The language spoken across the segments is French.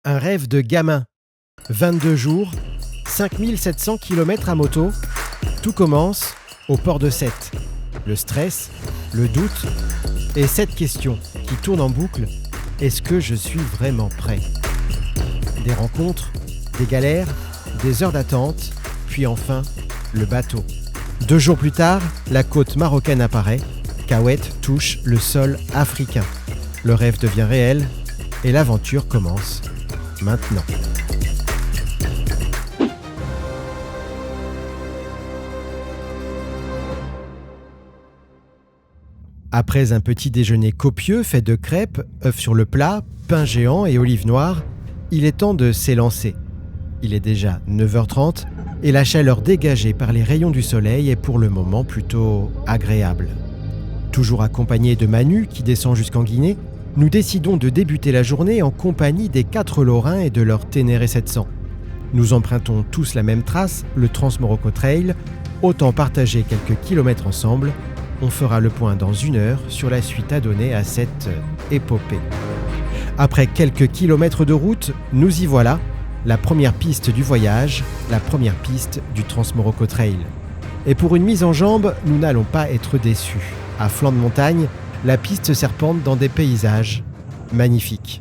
Un rêve de gamin. 22 jours, 5700 km à moto. Tout commence au port de Sète. Le stress, le doute et cette question qui tourne en boucle. Est-ce que je suis vraiment prêt ? Des rencontres, des galères, des heures d'attente, puis enfin, le bateau. 2 jours plus tard, la côte marocaine apparaît. Kaouette touche le sol africain. Le rêve devient réel et l'aventure commence maintenant. Après un petit déjeuner copieux fait de crêpes, œufs sur le plat, pain géant et olives noires, il est temps de s'élancer. Il est déjà 9h30 et la chaleur dégagée par les rayons du soleil est pour le moment plutôt agréable. Toujours accompagné de Manu qui descend jusqu'en Guinée, nous décidons de débuter la journée en compagnie des 4 Lorrains et de leur Ténéré 700. Nous empruntons tous la même trace, le Trans-Morocco Trail. Autant partager quelques kilomètres ensemble. On fera le point dans 1 heure sur la suite à donner à cette épopée. Après quelques kilomètres de route, nous y voilà. La première piste du voyage, la première piste du Trans-Morocco Trail. Et pour une mise en jambe, nous n'allons pas être déçus. À flanc de montagne, la piste serpente dans des paysages magnifiques.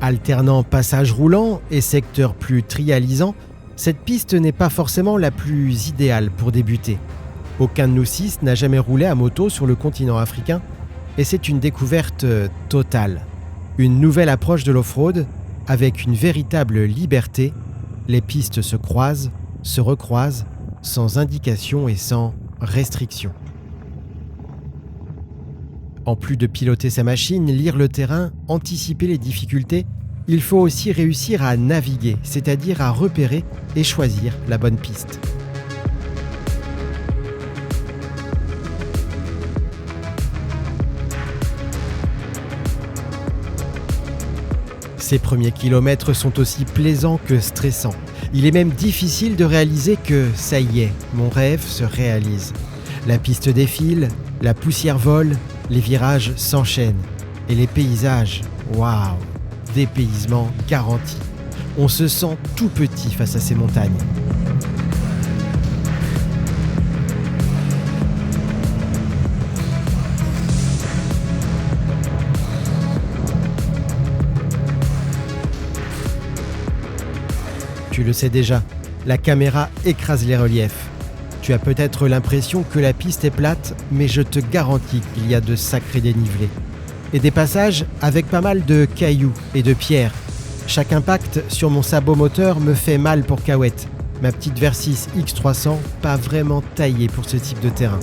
Alternant passage roulant et secteur plus trialisant, cette piste n'est pas forcément la plus idéale pour débuter. Aucun de nous 6 n'a jamais roulé à moto sur le continent africain et c'est une découverte totale. Une nouvelle approche de l'off-road avec une véritable liberté. Les pistes se croisent, se recroisent, sans indication et sans restriction. En plus de piloter sa machine, lire le terrain, anticiper les difficultés, il faut aussi réussir à naviguer, c'est-à-dire à repérer et choisir la bonne piste. Ces premiers kilomètres sont aussi plaisants que stressants. Il est même difficile de réaliser que, ça y est, mon rêve se réalise. La piste défile, la poussière vole, les virages s'enchaînent. Et les paysages, waouh, dépaysement garanti. On se sent tout petit face à ces montagnes. Tu le sais déjà, la caméra écrase les reliefs. Tu as peut-être l'impression que la piste est plate, mais je te garantis qu'il y a de sacrés dénivelés. Et des passages avec pas mal de cailloux et de pierres. Chaque impact sur mon sabot moteur me fait mal pour Kaouette. Ma petite Versys X300, pas vraiment taillée pour ce type de terrain.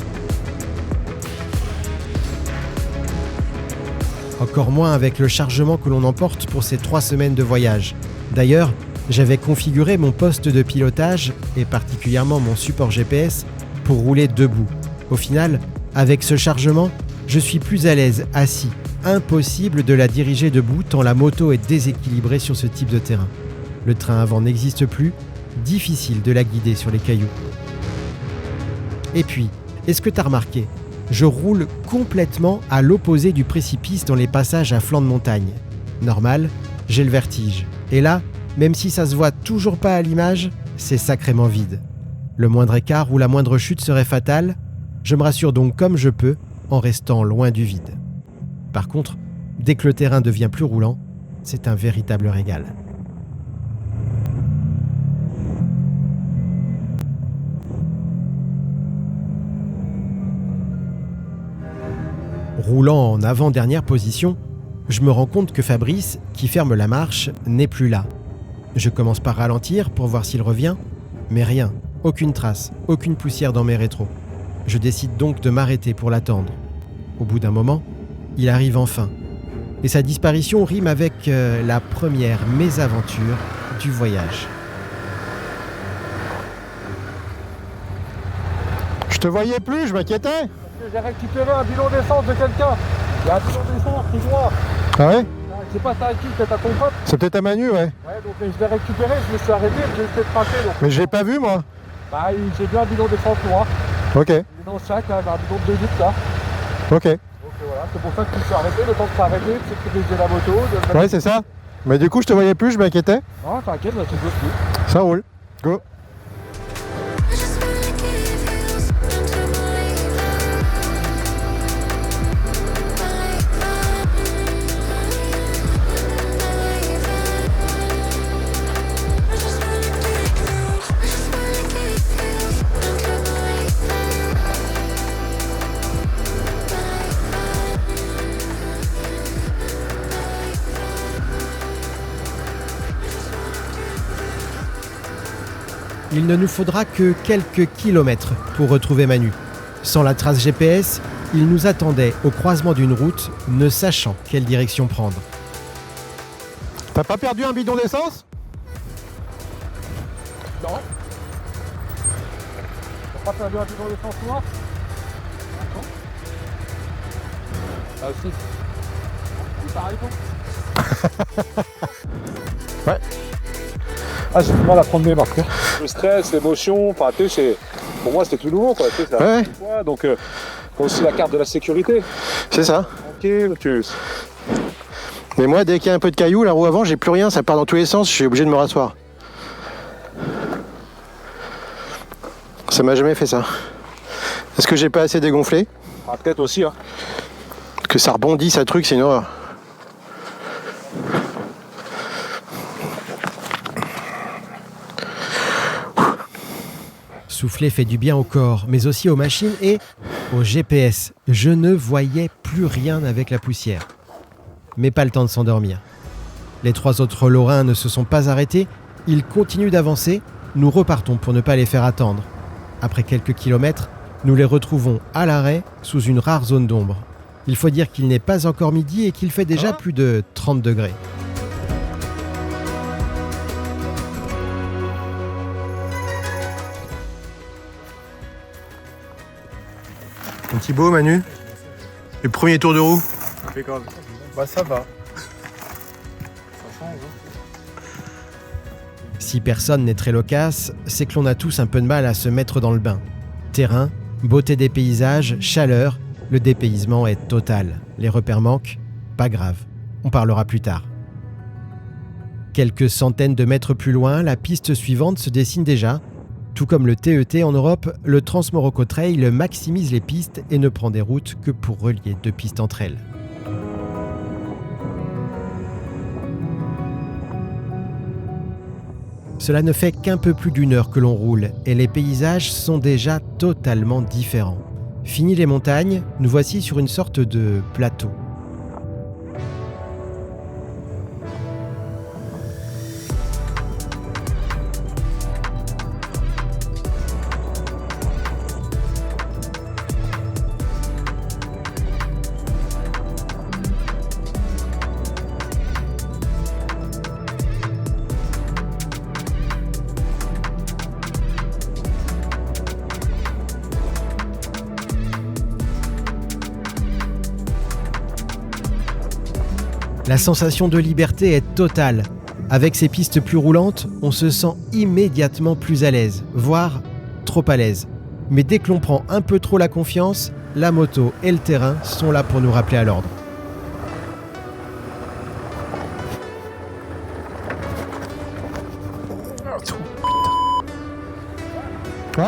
Encore moins avec le chargement que l'on emporte pour ces 3 semaines de voyage. D'ailleurs, j'avais configuré mon poste de pilotage, et particulièrement mon support GPS, pour rouler debout. Au final, avec ce chargement, je suis plus à l'aise assis. Impossible de la diriger debout tant la moto est déséquilibrée sur ce type de terrain. Le train avant n'existe plus, difficile de la guider sur les cailloux. Et puis, est-ce que t'as remarqué ? Je roule complètement à l'opposé du précipice dans les passages à flanc de montagne. Normal, j'ai le vertige. Et là, même si ça se voit toujours pas à l'image, c'est sacrément vide. Le moindre écart ou la moindre chute serait fatale. Je me rassure donc comme je peux en restant loin du vide. Par contre, dès que le terrain devient plus roulant, c'est un véritable régal. Roulant en avant-dernière position, je me rends compte que Fabrice, qui ferme la marche, n'est plus là. Je commence par ralentir pour voir s'il revient, mais rien, aucune trace, aucune poussière dans mes rétros. Je décide donc de m'arrêter pour l'attendre. Au bout d'un moment, il arrive enfin. Et sa disparition rime avec la première mésaventure du voyage. Je te voyais plus, je m'inquiétais. J'ai récupéré un bidon d'essence de quelqu'un. Il y a un bidon d'essence tout droit. Ah ouais? Je sais pas, c'est à qui, peut-être à ton pote. C'est peut-être à Manu, ouais. Ouais, donc je l'ai récupéré, je me suis arrêté, j'ai essayé de passer. Donc... Mais je l'ai pas vu, moi. Bah, j'ai vu un bidon d'essence noir. Ok, Il est dans le sac, là, un bidon de 2 litres là. ok. Donc voilà, c'est pour ça que je me suis arrêté, le temps de s'arrêter, de sécuriser la moto. De... Ouais, c'est ça. Mais du coup, je te voyais plus, je m'inquiétais. Non, t'inquiète, là, tu bosses plus. Ça roule. Go. Il ne nous faudra que quelques kilomètres pour retrouver Manu. Sans la trace GPS, il nous attendait au croisement d'une route, ne sachant quelle direction prendre. T'as pas perdu un bidon d'essence? Non. T'as pas perdu un bidon d'essence noir? Non. Ah si. T'as raison. Ouais. Ah, j'ai du mal à prendre mes marques. Le stress, l'émotion, enfin, tu sais, pour moi c'était tout nouveau, quoi. Tu sais, c'est la Ouais. première fois, donc aussi la carte de la sécurité. C'est ça. Tranquille, tu... Mais moi, dès qu'il y a un peu de cailloux, la roue avant, j'ai plus rien, ça part dans tous les sens, je suis obligé de me rasseoir. Ça m'a jamais fait ça. Est-ce que j'ai pas assez dégonflé? Ah, peut-être aussi, hein. Parce que ça rebondit, ça truc, c'est une horreur. Souffler fait du bien au corps, mais aussi aux machines et au GPS. Je ne voyais plus rien avec la poussière. Mais pas le temps de s'endormir. Les 3 autres Lorrains ne se sont pas arrêtés, ils continuent d'avancer, nous repartons pour ne pas les faire attendre. Après quelques kilomètres, nous les retrouvons à l'arrêt sous une rare zone d'ombre. Il faut dire qu'il n'est pas encore midi et qu'il fait déjà plus de 30 degrés. Un petit beau, Manu. Le premier tour de roue. Impeccable. Bah ça va. Ça change, hein. Si personne n'est très loquace, c'est que l'on a tous un peu de mal à se mettre dans le bain. Terrain, beauté des paysages, chaleur, le dépaysement est total. Les repères manquent, pas grave, on parlera plus tard. Quelques centaines de mètres plus loin, la piste suivante se dessine déjà. Tout comme le TET en Europe, le Trans-Morocco Trail maximise les pistes et ne prend des routes que pour relier 2 pistes entre elles. Cela ne fait qu'un peu plus d'1 heure que l'on roule et les paysages sont déjà totalement différents. Fini les montagnes, nous voici sur une sorte de plateau. La sensation de liberté est totale. Avec ces pistes plus roulantes, on se sent immédiatement plus à l'aise, voire trop à l'aise. Mais dès que l'on prend un peu trop la confiance, la moto et le terrain sont là pour nous rappeler à l'ordre. Ouais.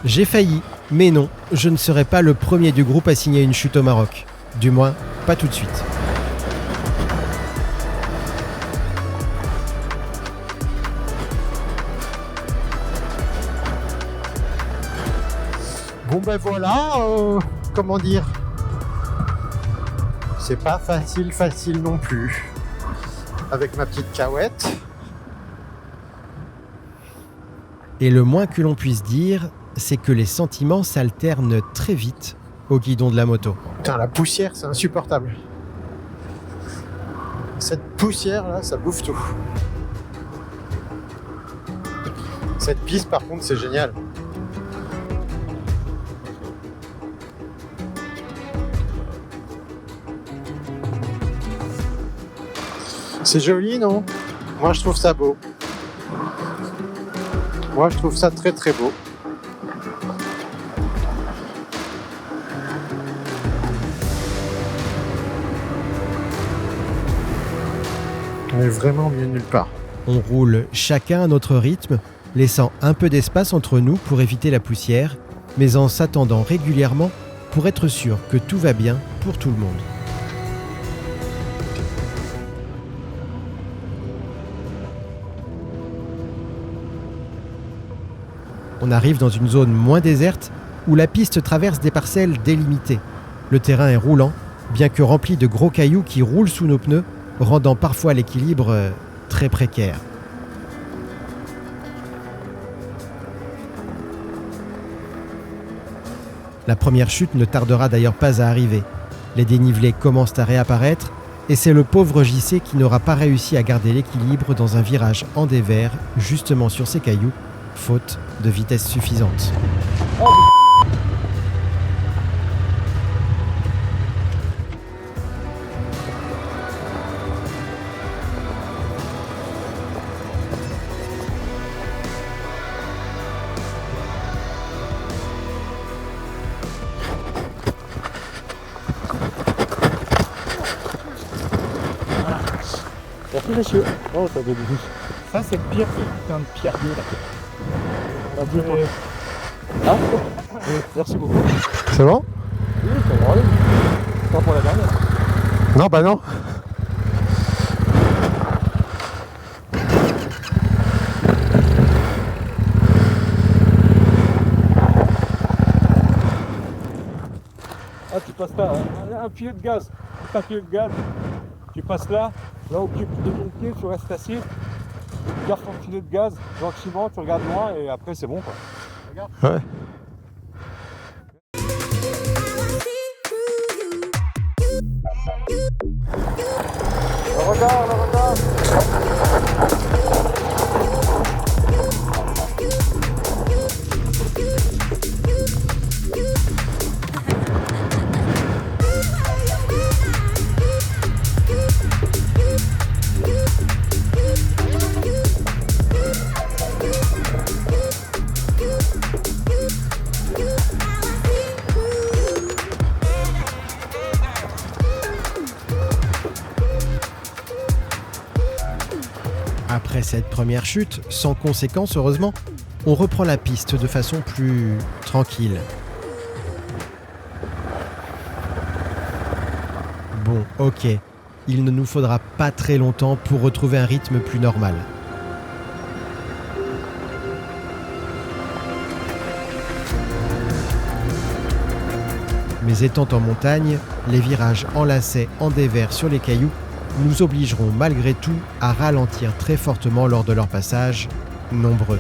J'ai failli, mais non. je ne serai pas le premier du groupe à signer une chute au Maroc. Du moins, pas tout de suite. Bon ben voilà, comment dire, c'est pas facile non plus. Avec ma petite cahouette. Et le moins que l'on puisse dire, c'est que les sentiments s'alternent très vite au guidon de la moto. Putain, la poussière, c'est insupportable. Cette poussière là, ça bouffe tout. Cette piste par contre, c'est génial. C'est joli, non? Moi, je trouve ça beau. Moi, je trouve ça très très beau. On est vraiment mieux nulle part. On roule chacun à notre rythme, laissant un peu d'espace entre nous pour éviter la poussière, mais en s'attendant régulièrement pour être sûr que tout va bien pour tout le monde. On arrive dans une zone moins déserte où la piste traverse des parcelles délimitées. Le terrain est roulant, bien que rempli de gros cailloux qui roulent sous nos pneus, rendant parfois l'équilibre très précaire. La première chute ne tardera d'ailleurs pas à arriver. Les dénivelés commencent à réapparaître et c'est le pauvre JC qui n'aura pas réussi à garder l'équilibre dans un virage en dévers, justement sur ces cailloux, faute de vitesse suffisante. Merci monsieur. Oh, ça doit être... Ça c'est le pire, ce putain de pierre bleue là. Ah, merci beaucoup. C'est bon? Oui, ça va aller. Pas pour la dernière. Non, bah non. Ah, tu passes là, un filet de gaz. Un filet de gaz. Tu passes là où tu mets ton pied, tu restes assis. Tu gardes ton filet de gaz, gentiment, tu regardes loin et après c'est bon quoi. Regarde. Ouais. Le retard. Après cette première chute, sans conséquence heureusement, on reprend la piste de façon plus tranquille. Bon, ok, il ne nous faudra pas très longtemps pour retrouver un rythme plus normal. Mais étant en montagne, les virages en lacets en dévers sur les cailloux nous obligeront malgré tout à ralentir très fortement lors de leur passage, nombreux.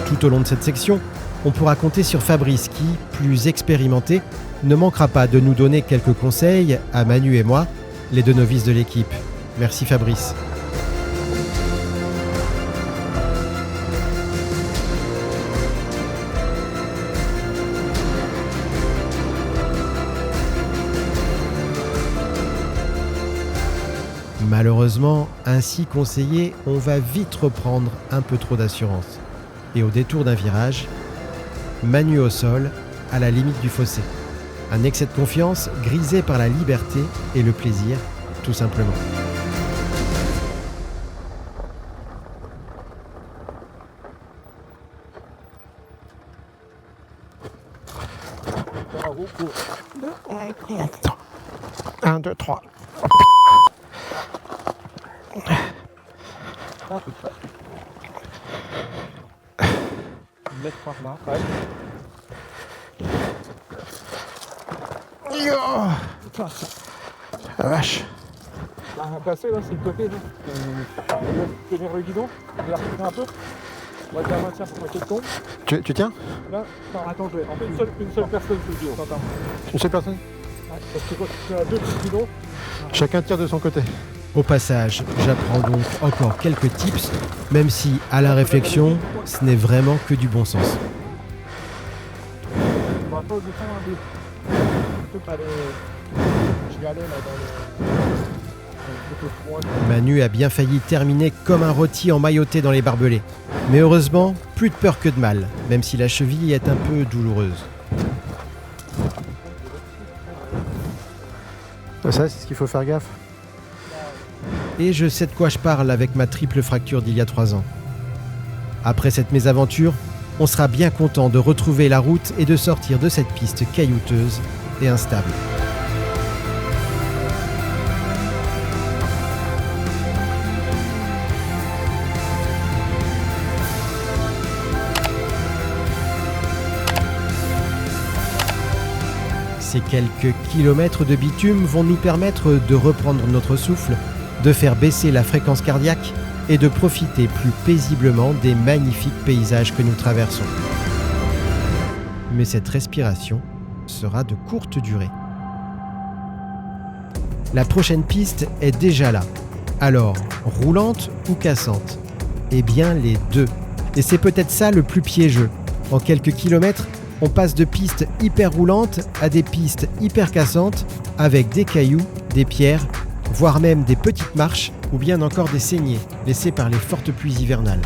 Tout au long de cette section, on pourra compter sur Fabrice qui, plus expérimenté, ne manquera pas de nous donner quelques conseils à Manu et moi, les deux novices de l'équipe. Merci Fabrice. Malheureusement, ainsi conseillé, on va vite reprendre un peu trop d'assurance. Et au détour d'un virage, Manu au sol, à la limite du fossé. Un excès de confiance grisé par la liberté et le plaisir, tout simplement. Bravo pour 1, 2, 3. mettre par là. Ouais. La vache. Là, on va passer, là, c'est le côté, là. Tenir le guidon, on va retirer un peu. On va faire maintien pour moitié de tombe. Tu tiens? Là, non, attends, je vais. En fait, une seule personne sur le guidon. Attends. Une seule personne? Ouais, parce que quand tu as deux petits guidons. Chacun tire de son côté. Au passage, j'apprends donc encore quelques tips, même si, à la réflexion, ce n'est vraiment que du bon sens. On va pas au descendre un peu. Je peux pas aller. Je vais aller là dans le. Manu a bien failli terminer comme un rôti emmailloté dans les barbelés. Mais heureusement, plus de peur que de mal, même si la cheville est un peu douloureuse. Ça, c'est ce qu'il faut faire gaffe. Et je sais de quoi je parle avec ma triple fracture d'il y a 3 ans. Après cette mésaventure, on sera bien content de retrouver la route et de sortir de cette piste caillouteuse et instable. Ces quelques kilomètres de bitume vont nous permettre de reprendre notre souffle, de faire baisser la fréquence cardiaque et de profiter plus paisiblement des magnifiques paysages que nous traversons. Mais cette respiration sera de courte durée. La prochaine piste est déjà là. Alors, roulante ou cassante? Eh bien, les deux. Et c'est peut-être ça le plus piégeux. En quelques kilomètres, on passe de pistes hyper roulantes à des pistes hyper cassantes avec des cailloux, des pierres, voire même des petites marches ou bien encore des saignées laissées par les fortes pluies hivernales.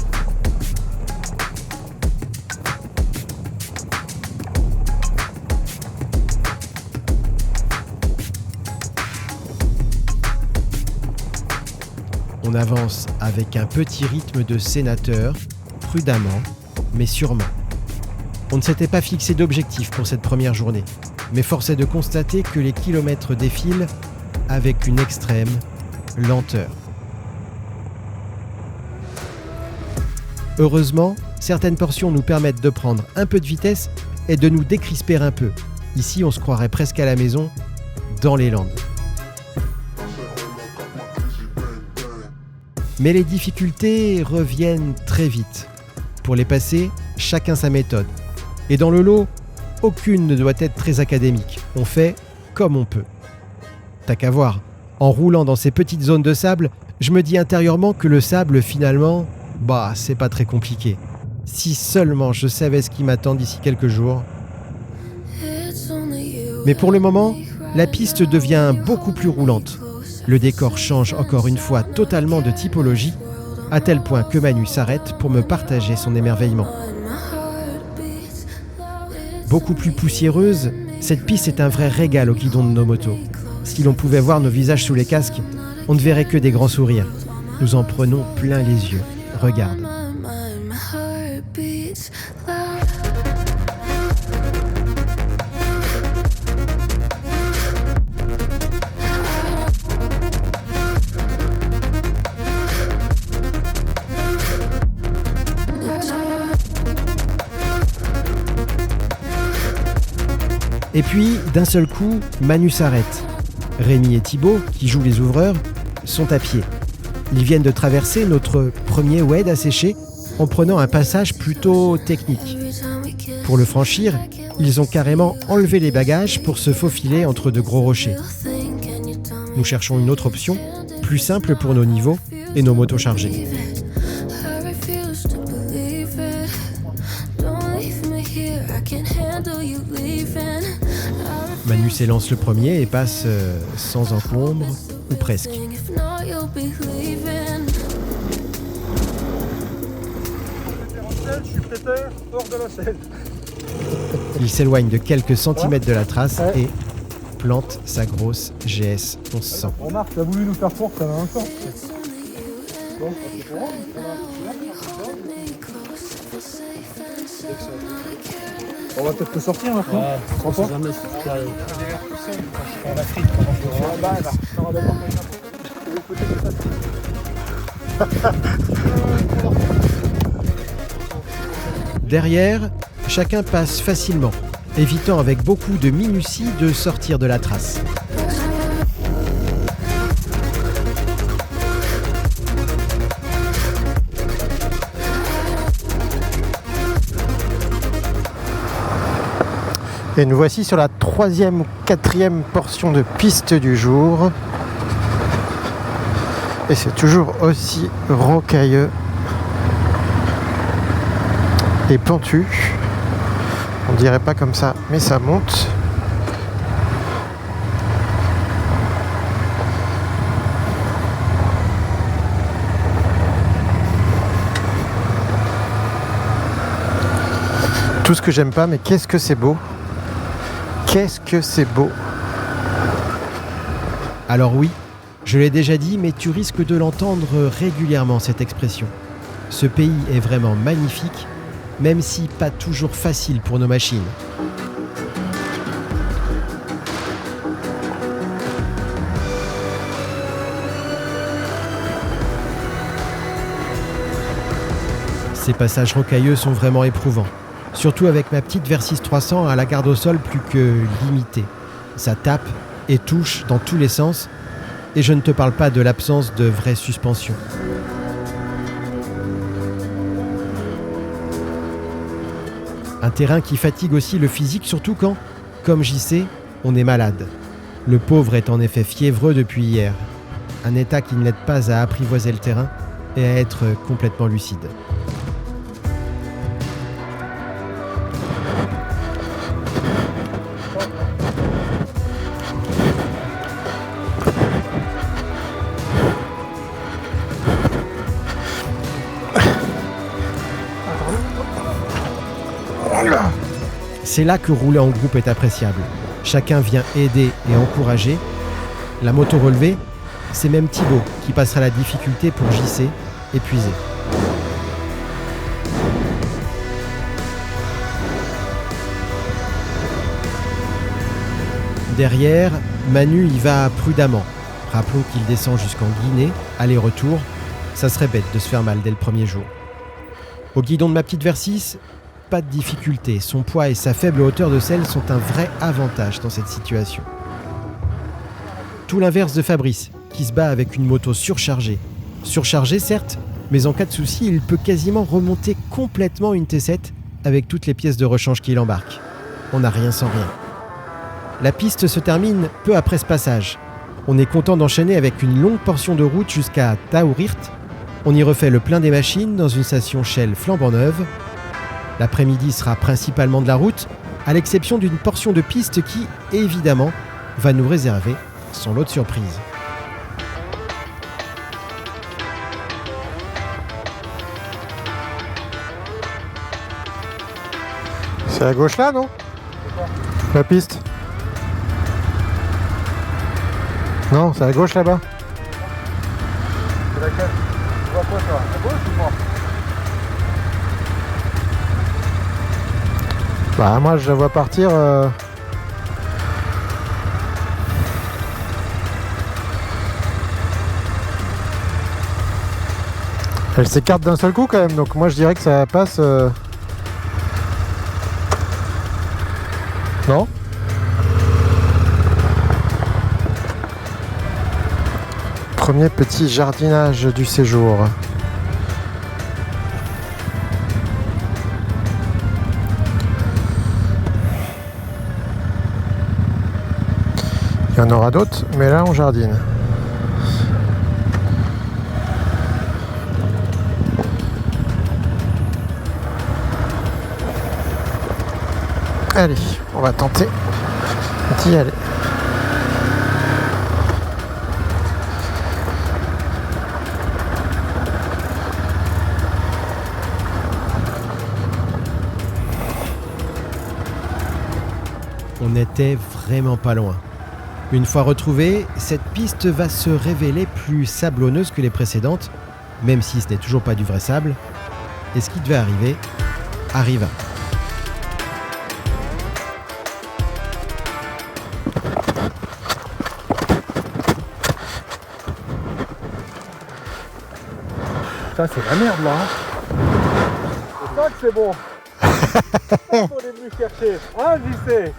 On avance avec un petit rythme de sénateur, prudemment, mais sûrement. On ne s'était pas fixé d'objectif pour cette première journée, mais force est de constater que les kilomètres défilent avec une extrême lenteur. Heureusement, certaines portions nous permettent de prendre un peu de vitesse et de nous décrisper un peu. Ici, on se croirait presque à la maison, dans les Landes. Mais les difficultés reviennent très vite. Pour les passer, chacun sa méthode. Et dans le lot, aucune ne doit être très académique. On fait comme on peut. T'as qu'à voir. En roulant dans ces petites zones de sable, je me dis intérieurement que le sable, finalement, c'est pas très compliqué. Si seulement je savais ce qui m'attend d'ici quelques jours. Mais pour le moment, la piste devient beaucoup plus roulante. Le décor change encore une fois totalement de typologie, à tel point que Manu s'arrête pour me partager son émerveillement. Beaucoup plus poussiéreuse, cette piste est un vrai régal au guidon de nos motos. Si l'on pouvait voir nos visages sous les casques, on ne verrait que des grands sourires. Nous en prenons plein les yeux. Regarde. Et puis, d'un seul coup, Manu s'arrête. Rémi et Thibaut, qui jouent les ouvreurs, sont à pied. Ils viennent de traverser notre premier oued asséché en prenant un passage plutôt technique. Pour le franchir, ils ont carrément enlevé les bagages pour se faufiler entre de gros rochers. Nous cherchons une autre option, plus simple pour nos niveaux et nos motos chargées. Manu s'élance le premier et passe sans encombre, ou presque. selle, je suis prêteur hors de la selle. Il s'éloigne de quelques centimètres de la trace et plante sa grosse GS 1100. Remarque, t'as voulu nous faire court, ça va un temps. Bon, c'est pour moi, on va peut-être te sortir maintenant. On sait jamais si tu arrives. En Afrique, Derrière, chacun passe facilement, évitant avec beaucoup de minutie de sortir de la trace. Et nous voici sur la 3e ou 4e portion de piste du jour. Et c'est toujours aussi rocailleux et pentu. On dirait pas comme ça, mais ça monte. Tout ce que j'aime pas, mais qu'est-ce que c'est beau! Qu'est-ce que c'est beau! Alors oui, je l'ai déjà dit, mais tu risques de l'entendre régulièrement, cette expression. Ce pays est vraiment magnifique, même si pas toujours facile pour nos machines. Ces passages rocailleux sont vraiment éprouvants. Surtout avec ma petite Versys 300 à la garde au sol plus que limitée. Ça tape et touche dans tous les sens, et je ne te parle pas de l'absence de vraie suspension. Un terrain qui fatigue aussi le physique, surtout quand, comme JC, on est malade. Le pauvre est en effet fiévreux depuis hier. Un état qui ne l'aide pas à apprivoiser le terrain et à être complètement lucide. C'est là que rouler en groupe est appréciable. Chacun vient aider et encourager. La moto relevée, c'est même Thibaut qui passera la difficulté pour JC, épuisé. Derrière, Manu y va prudemment. Rappelons qu'il descend jusqu'en Guinée, aller-retour. Ça serait bête de se faire mal dès le premier jour. Au guidon de ma petite Versys, pas de difficulté. Son poids et sa faible hauteur de selle sont un vrai avantage dans cette situation. Tout l'inverse de Fabrice, qui se bat avec une moto surchargée. Surchargée certes, mais en cas de souci, il peut quasiment remonter complètement une T7 avec toutes les pièces de rechange qu'il embarque. On n'a rien sans rien. La piste se termine peu après ce passage. On est content d'enchaîner avec une longue portion de route jusqu'à Taourirt. On y refait le plein des machines dans une station Shell flambant neuve. L'après-midi sera principalement de la route, à l'exception d'une portion de piste qui, évidemment, va nous réserver son lot de surprises. C'est à gauche là, non? La piste? Non, c'est à gauche là-bas. C'est laquelle? Tu vois quoi toi? À gauche ou moi? Bah moi je la vois partir. Elle s'écarte d'un seul coup quand même, donc moi je dirais que ça passe. Non? Premier petit jardinage du séjour. Il y en aura d'autres, mais là on jardine. Allez, on va tenter d'y aller. On n'était vraiment pas loin. Une fois retrouvée, cette piste va se révéler plus sablonneuse que les précédentes, même si ce n'est toujours pas du vrai sable. Et ce qui devait arriver, arriva. Ça, c'est la merde là. C'est ça que c'est bon. C'est qu'on est venu chercher. Hein, JC?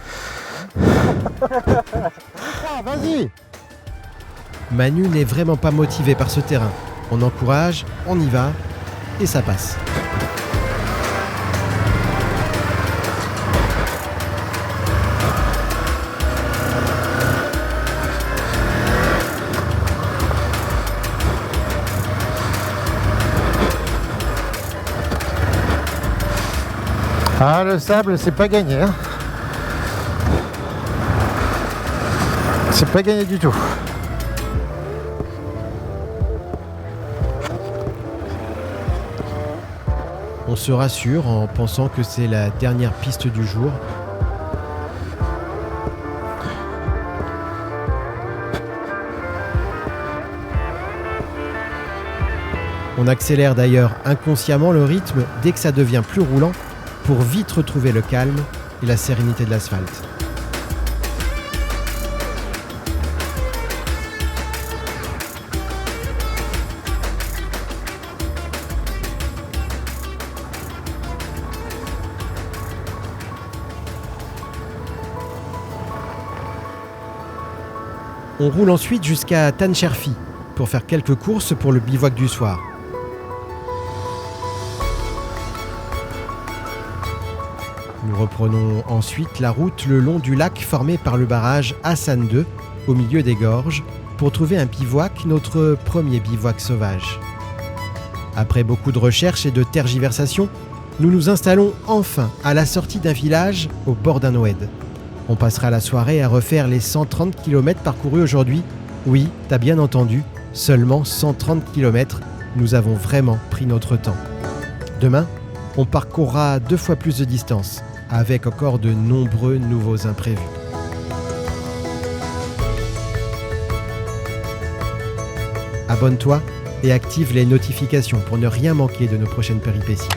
Ah, vas-y. Manu n'est vraiment pas motivé par ce terrain. On encourage, on y va, et ça passe. Ah, le sable, c'est pas gagné. Hein. C'est pas gagné du tout. On se rassure en pensant que c'est la dernière piste du jour. On accélère d'ailleurs inconsciemment le rythme dès que ça devient plus roulant pour vite retrouver le calme et la sérénité de l'asphalte. On roule ensuite jusqu'à Tancherfi pour faire quelques courses pour le bivouac du soir. Nous reprenons ensuite la route le long du lac formé par le barrage Hassan II, au milieu des gorges, pour trouver un bivouac, notre premier bivouac sauvage. Après beaucoup de recherches et de tergiversations, nous nous installons enfin à la sortie d'un village au bord d'un oued. On passera la soirée à refaire les 130 km parcourus aujourd'hui. Oui, t'as bien entendu, seulement 130 km, nous avons vraiment pris notre temps. Demain, on parcourra 2 fois plus de distance, avec encore de nombreux nouveaux imprévus. Abonne-toi et active les notifications pour ne rien manquer de nos prochaines péripéties.